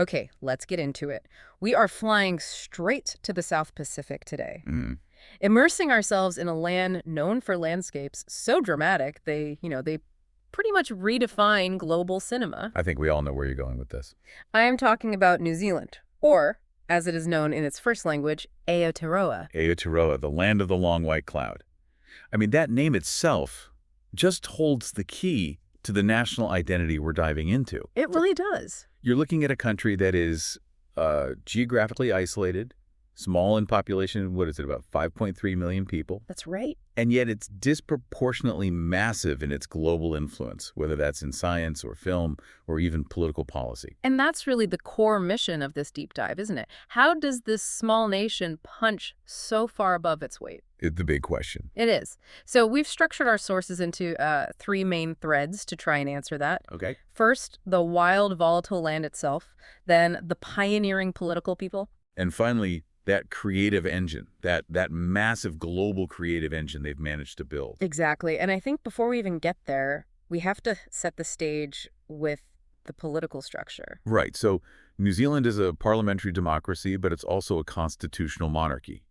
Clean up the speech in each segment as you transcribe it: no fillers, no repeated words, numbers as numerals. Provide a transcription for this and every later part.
Okay, let's get into it. We are flying straight to the South Pacific today, Mm, immersing ourselves in a land known for landscapes so dramatic they pretty much redefine global cinema. I think we all know where you're going with this. I am talking about New Zealand, or, as it is known in its first language, Aotearoa. Aotearoa, the land of the long white cloud. I mean, that name itself just holds the key to the national identity we're diving into. It really does. You're looking at a country that is geographically isolated, small in population. What is it, about 5.3 million people? That's right. And yet it's disproportionately massive in its global influence, whether that's in science or film or even political policy. And that's really the core mission of this deep dive, isn't it? How does this small nation punch so far above its weight? It's the big question. It is. So we've structured our sources into three main threads to try and answer that. Okay. First, the wild, volatile land itself. Then the pioneering political people. And finally, that creative engine, that massive global creative engine they've managed to build. Exactly. And I think before we even get there, we have to set the stage with the political structure. Right. So New Zealand is a parliamentary democracy, but it's also a constitutional monarchy.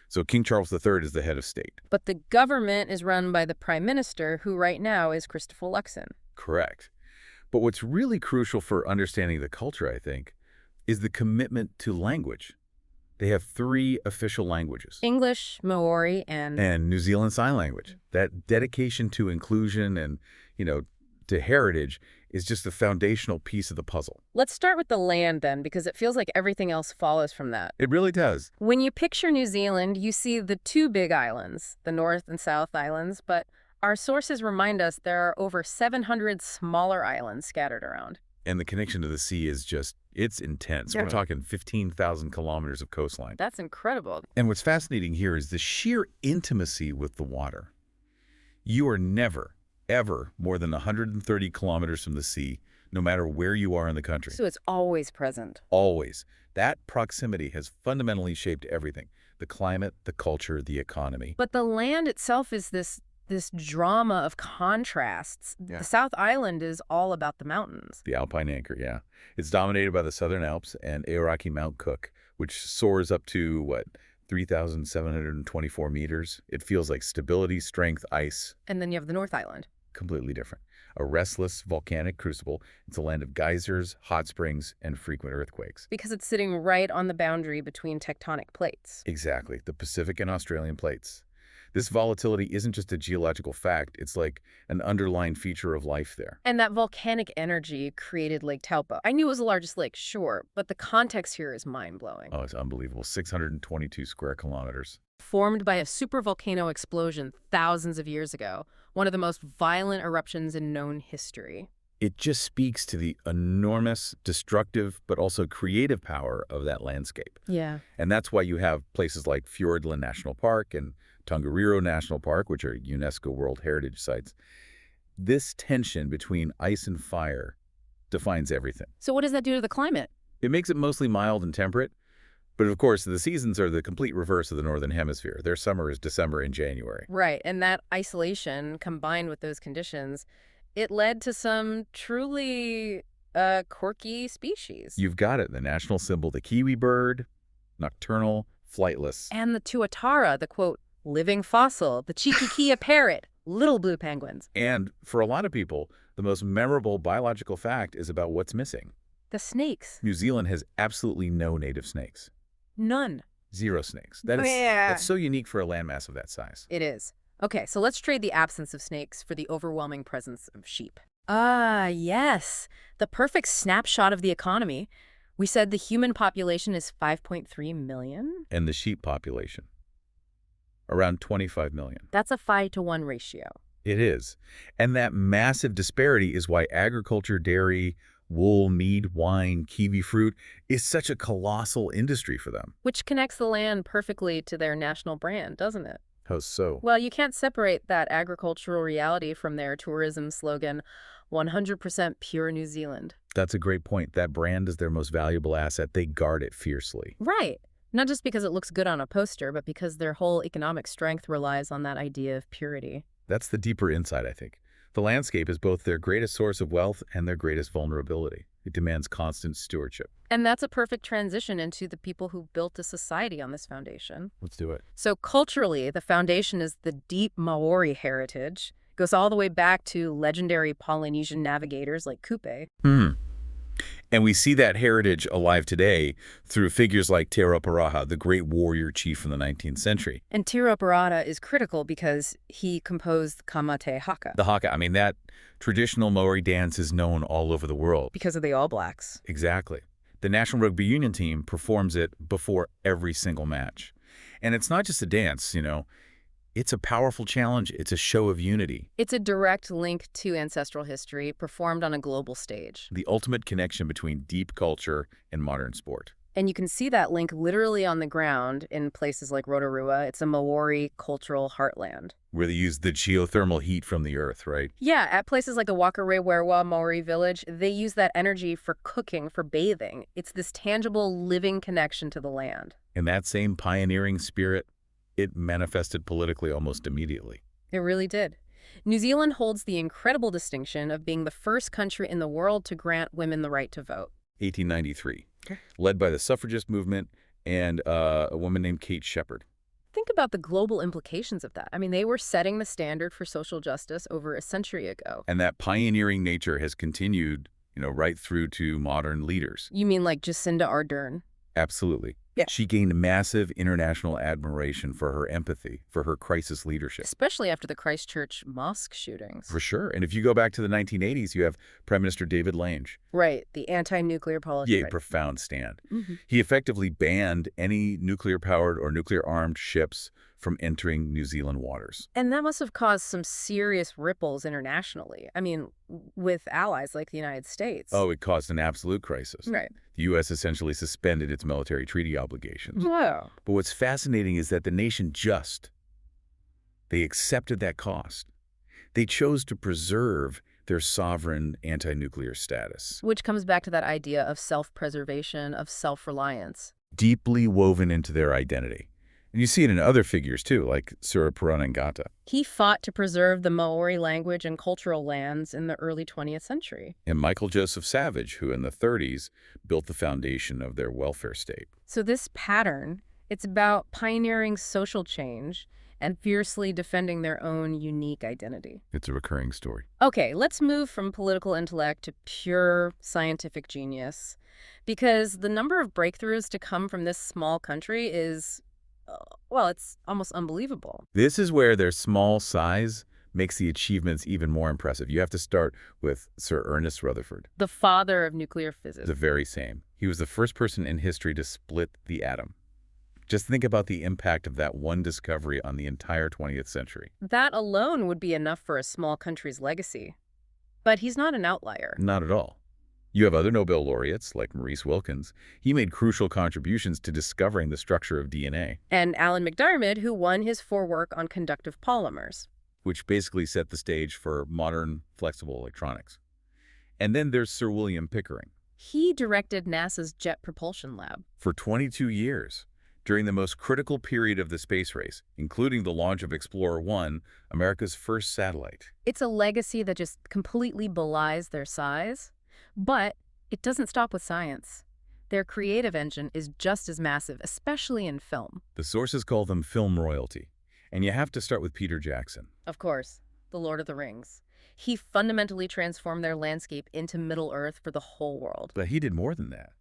So King Charles III is the head of state. But the government is run by the prime minister, who right now is Christopher Luxon. Correct. But what's really crucial for understanding the culture, I think, is the commitment to language. They have 3 official languages. English, Maori, and New Zealand Sign Language. That dedication to inclusion and, to heritage is just the foundational piece of the puzzle. Let's start with the land then, because it feels like everything else follows from that. It really does. When you picture New Zealand, you see the 2 big islands, the North and South Islands, but our sources remind us there are over 700 smaller islands scattered around. And the connection to the sea is it's intense. Yeah. We're talking 15,000 kilometers of coastline. That's incredible. And what's fascinating here is the sheer intimacy with the water. You are never, ever more than 130 kilometers from the sea, no matter where you are in the country. So it's always present. Always. That proximity has fundamentally shaped everything. The climate, the culture, the economy. But the land itself is this drama of contrasts. Yeah. The South Island is all about the mountains. The Alpine Anchor, yeah. It's dominated by the Southern Alps and Aoraki Mount Cook, which soars up to, 3,724 meters. It feels like stability, strength, ice. And then you have the North Island. Completely different. A restless volcanic crucible. It's a land of geysers, hot springs, and frequent earthquakes. Because it's sitting right on the boundary between tectonic plates. Exactly, the Pacific and Australian plates. This volatility isn't just a geological fact, it's like an underlying feature of life there. And that volcanic energy created Lake Taupo. I knew it was the largest lake, sure, but the context here is mind-blowing. Oh, it's unbelievable. 622 square kilometers. Formed by a supervolcano explosion thousands of years ago, one of the most violent eruptions in known history. It just speaks to the enormous, destructive, but also creative power of that landscape. Yeah. And that's why you have places like Fiordland National Park and Tongariro National Park, which are UNESCO World Heritage Sites. This tension between ice and fire defines everything. So what does that do to the climate? It makes it mostly mild and temperate, but of course the seasons are the complete reverse of the Northern Hemisphere. Their summer is December and January. Right, and that isolation combined with those conditions, it led to some truly quirky species. You've got it, the national symbol, the kiwi bird, nocturnal, flightless. And the tuatara, the quote, living fossil, the chikikia parrot, little blue penguins. And for a lot of people, the most memorable biological fact is about what's missing. The snakes. New Zealand has absolutely no native snakes. None. 0 snakes. That's so unique for a landmass of that size. It is. Okay, so let's trade the absence of snakes for the overwhelming presence of sheep. Ah, yes. The perfect snapshot of the economy. We said the human population is 5.3 million. And the sheep population, around 25 million. That's a 5-to-1 ratio. It is. And that massive disparity is why agriculture, dairy, wool, meat, wine, kiwi fruit is such a colossal industry for them. Which connects the land perfectly to their national brand, doesn't it? How so? Well, you can't separate that agricultural reality from their tourism slogan, 100% pure New Zealand. That's a great point. That brand is their most valuable asset. They guard it fiercely. Right. Not just because it looks good on a poster, but because their whole economic strength relies on that idea of purity. That's the deeper insight, I think. The landscape is both their greatest source of wealth and their greatest vulnerability. It demands constant stewardship. And that's a perfect transition into the people who built a society on this foundation. Let's do it. So culturally, the foundation is the deep Maori heritage. Goes all the way back to legendary Polynesian navigators like Kupe. And we see that heritage alive today through figures like Te Aotearoa, the great warrior chief from the 19th century. And Te Aotearoa is critical because he composed Kamate Haka. The haka, I mean, that traditional Maori dance is known all over the world. Because of the All Blacks. Exactly. The National Rugby Union team performs it before every single match. And it's not just a dance, It's a powerful challenge. It's a show of unity. It's a direct link to ancestral history performed on a global stage. The ultimate connection between deep culture and modern sport. And you can see that link literally on the ground in places like Rotorua. It's a Maori cultural heartland. Where they use the geothermal heat from the earth, right? Yeah, at places like the Wakarewerewa Maori village, they use that energy for cooking, for bathing. It's this tangible, living connection to the land. And that same pioneering spirit, it manifested politically almost immediately. It really did. New Zealand holds the incredible distinction of being the first country in the world to grant women the right to vote. 1893, led by the suffragist movement and a woman named Kate Shepherd. Think about the global implications of that. I mean, they were setting the standard for social justice over a century ago. And that pioneering nature has continued, right through to modern leaders. You mean like Jacinda Ardern? Absolutely. Yeah. She gained massive international admiration for her empathy, for her crisis leadership. Especially after the Christchurch mosque shootings. For sure. And if you go back to the 1980s, you have Prime Minister David Lange. Right, the anti-nuclear policy. Yeah, right. profound stand. He effectively banned any nuclear-powered or nuclear-armed ships from entering New Zealand waters. And that must have caused some serious ripples internationally. I mean, with allies like the United States. Oh, it caused an absolute crisis. Right. The U.S. essentially suspended its military treaty obligations. Wow. But what's fascinating is that the nation they accepted that cost. They chose to preserve their sovereign anti-nuclear status. Which comes back to that idea of self-preservation, of self-reliance. Deeply woven into their identity. And you see it in other figures, too, like Sura Puranangata. He fought to preserve the Maori language and cultural lands in the early 20th century. And Michael Joseph Savage, who in the 30s built the foundation of their welfare state. So this pattern, it's about pioneering social change and fiercely defending their own unique identity. It's a recurring story. Okay, let's move from political intellect to pure scientific genius. Because the number of breakthroughs to come from this small country is... well, it's almost unbelievable. This is where their small size makes the achievements even more impressive. You have to start with Sir Ernest Rutherford. The father of nuclear physics. The very same. He was the first person in history to split the atom. Just think about the impact of that one discovery on the entire 20th century. That alone would be enough for a small country's legacy. But he's not an outlier. Not at all. You have other Nobel laureates, like Maurice Wilkins. He made crucial contributions to discovering the structure of DNA. And Alan McDiarmid, who won his for work on conductive polymers. Which basically set the stage for modern flexible electronics. And then there's Sir William Pickering. He directed NASA's Jet Propulsion Lab. For 22 years, during the most critical period of the space race, including the launch of Explorer 1, America's first satellite. It's a legacy that just completely belies their size. But it doesn't stop with science. Their creative engine is just as massive, especially in film. The sources call them film royalty. And you have to start with Peter Jackson. Of course, The Lord of the Rings. He fundamentally transformed their landscape into Middle-earth for the whole world. But he did more than that.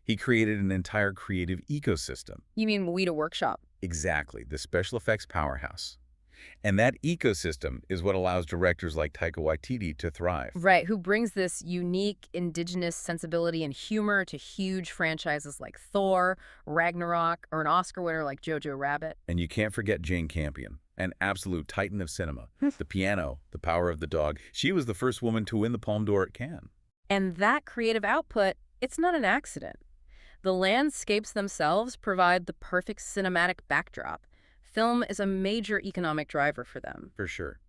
He created an entire creative ecosystem. You mean Weta Workshop? Exactly, the special effects powerhouse. And that ecosystem is what allows directors like Taika Waititi to thrive. Right, who brings this unique indigenous sensibility and humor to huge franchises like Thor, Ragnarok, or an Oscar winner like Jojo Rabbit. And you can't forget Jane Campion, an absolute titan of cinema. The piano, the power of the dog. She was the first woman to win the Palme d'Or at Cannes. And that creative output, it's not an accident. The landscapes themselves provide the perfect cinematic backdrop. Film is a major economic driver for them. For sure.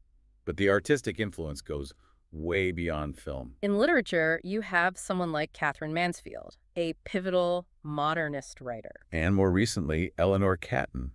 But the artistic influence goes way beyond film. In literature, you have someone like Catherine Mansfield, a pivotal modernist writer. And more recently, Eleanor Catton.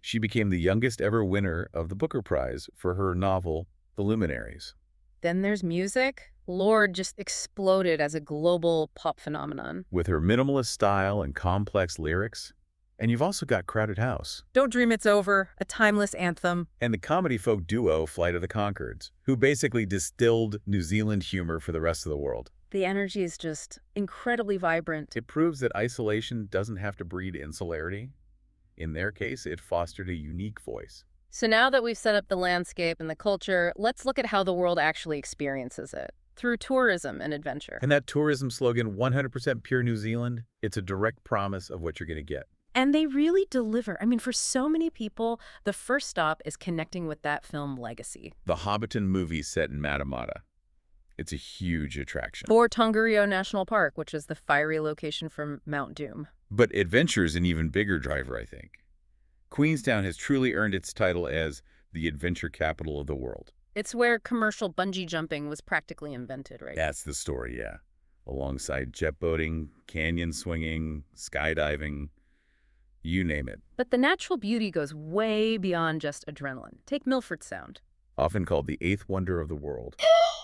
She became the youngest ever winner of the Booker Prize for her novel, The Luminaries. Then there's music. Lorde just exploded as a global pop phenomenon. with her minimalist style and complex lyrics. And you've also got Crowded House. Don't Dream It's Over, a timeless anthem. And the comedy folk duo Flight of the Conchords, who basically distilled New Zealand humor for the rest of the world. The energy is just incredibly vibrant. It proves that isolation doesn't have to breed insularity. In their case, it fostered a unique voice. So now that we've set up the landscape and the culture, let's look at how the world actually experiences it, through tourism and adventure. And that tourism slogan, 100% pure New Zealand, it's a direct promise of what you're going to get. And they really deliver. I mean, for so many people, the first stop is connecting with that film legacy. The Hobbiton movie set in Matamata. It's a huge attraction. Or Tongariro National Park, which is the fiery location from Mount Doom. But adventure's an even bigger driver, I think. Queenstown has truly earned its title as the adventure capital of the world. It's where commercial bungee jumping was practically invented, right? That's the story, yeah. Alongside jet boating, canyon swinging, skydiving, you name it. But the natural beauty goes way beyond just adrenaline. Take Milford Sound. Often called the eighth wonder of the world.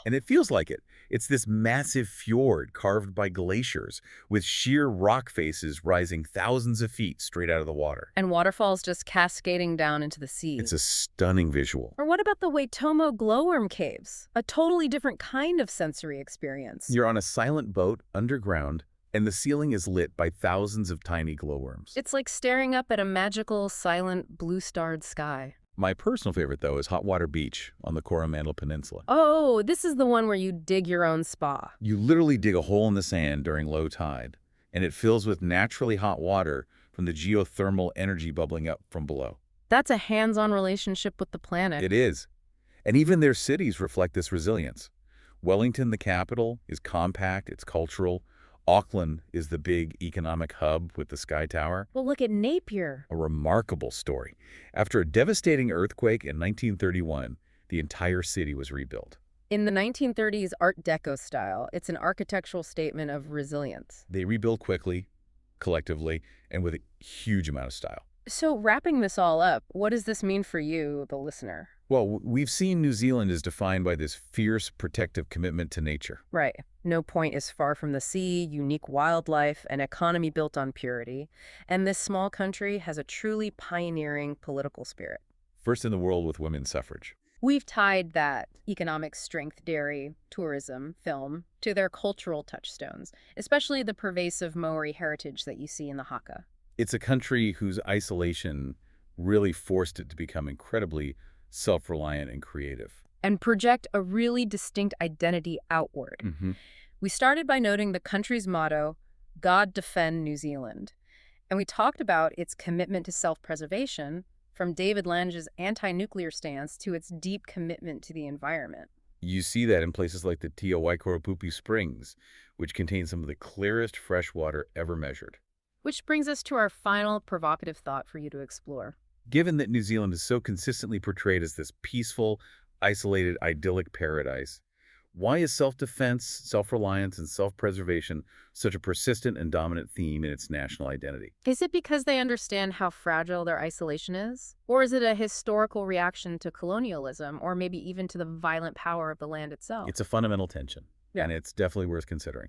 And it feels like it. It's this massive fjord carved by glaciers with sheer rock faces rising thousands of feet straight out of the water. And waterfalls just cascading down into the sea. It's a stunning visual. Or what about the Waitomo glowworm caves? A totally different kind of sensory experience. You're on a silent boat underground, and the ceiling is lit by thousands of tiny glowworms. It's like staring up at a magical, silent, blue-starred sky. My personal favorite, though, is Hot Water Beach on the Coromandel Peninsula. Oh, this is the one where you dig your own spa. You literally dig a hole in the sand during low tide, and it fills with naturally hot water from the geothermal energy bubbling up from below. That's a hands-on relationship with the planet. It is. And even their cities reflect this resilience. Wellington, the capital, is compact, it's cultural. Auckland is the big economic hub with the Sky Tower. Well, look at Napier. A remarkable story. After a devastating earthquake in 1931, the entire city was rebuilt. In the 1930s Art Deco style, it's an architectural statement of resilience. They rebuilt quickly, collectively, and with a huge amount of style. So wrapping this all up, what does this mean for you, the listener? Well, we've seen New Zealand is defined by this fierce, protective commitment to nature. Right. No point is far from the sea, unique wildlife, an economy built on purity. And this small country has a truly pioneering political spirit. First in the world with women's suffrage. We've tied that economic strength, dairy, tourism, film, to their cultural touchstones, especially the pervasive Māori heritage that you see in the haka. It's a country whose isolation really forced it to become incredibly self-reliant and creative. And project a really distinct identity outward. We started by noting the country's motto, God Defend New Zealand. And we talked about its commitment to self-preservation, from David Lange's anti-nuclear stance to its deep commitment to the environment. You see that in places like the Te Waikoropupi Springs, which contain some of the clearest fresh water ever measured. Which brings us to our final provocative thought for you to explore. Given that New Zealand is so consistently portrayed as this peaceful, isolated, idyllic paradise, why is self-defense, self-reliance, and self-preservation such a persistent and dominant theme in its national identity? Is it because they understand how fragile their isolation is? Or is it a historical reaction to colonialism, or maybe even to the violent power of the land itself? It's a fundamental tension, and it's definitely worth considering.